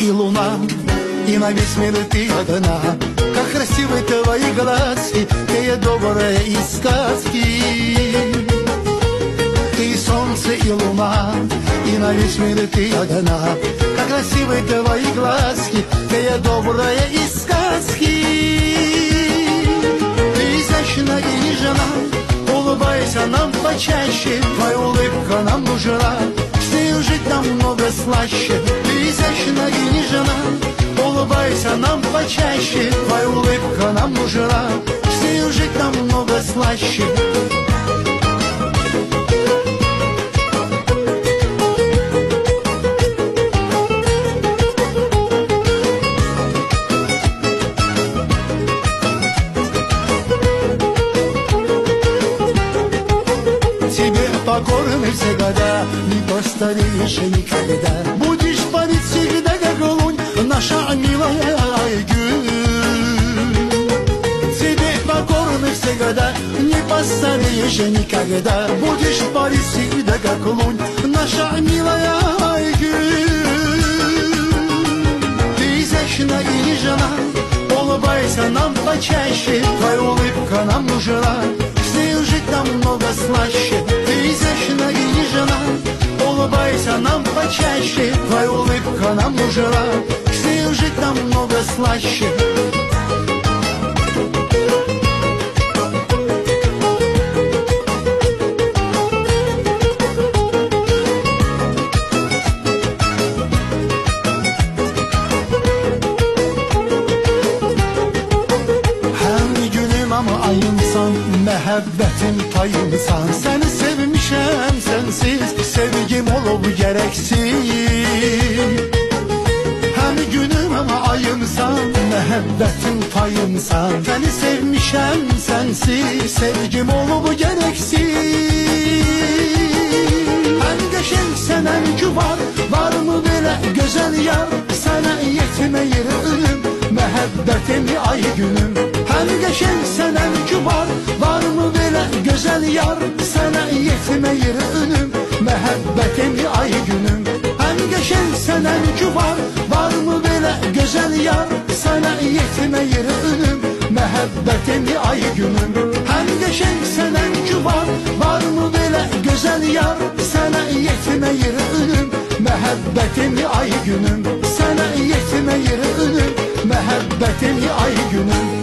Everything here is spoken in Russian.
и луна, и на весь мир ты одна. Как красивы твои глазки, ты добрая из сказки. Ты солнце и луна, и на весь мир ты одна. Как красивы твои глазки, ты добрая из сказки. Ты изящна и нежна, улыбайся нам почаще, твоя улыбка нам нужна, с нею жить намного слаще. Ты изящна и нежна, улыбайся нам почаще, твоя улыбка нам нужна, с нею жить намного слаще. Тебе покорны всегда, не постареешь никогда. Будешь парить всегда, как лунь, наша милая Айгуль. Тебе покорны всегда, не постареешь никогда. Будешь парить всегда, как лунь, наша милая Айгуль. Ты изящна и нежна, улыбайся нам почаще, твоя улыбка нам нужна, с нею жить намного слаще. Ты изящна и нежна, улыбайся нам почаще, твоя улыбка нам нужна, с нею жить намного слаще. Ayımsan, məhəbbətim payımsan. Səni sevmişəm sənsiz, sevgim olub gərəksiz. Həm günüm ama ayımsan, məhəbbətim payımsan. Səni sevmişəm sənsiz, sevgim olub gərəksiz. Həm qəşəng sənəm ki var mı belə gözəl yar? Sənə yetməyir ölüm, məhəbbətimi ay günüm. Hem geçen senem ki var mı böyle güzel yar? Sana yetmeyir önüm, mehabbetimi ay günüm. Hem geçen senem ki var mı böyle güzel yar? Sana yetmeyir önüm, mehabbetimi ay günüm. Hem geçen senem ki var mı böyle güzel yar? Sana yetmeyir önüm, mehabbetimi ay günüm. Sana yetmeyir önüm, mehabbetimi ay günüm.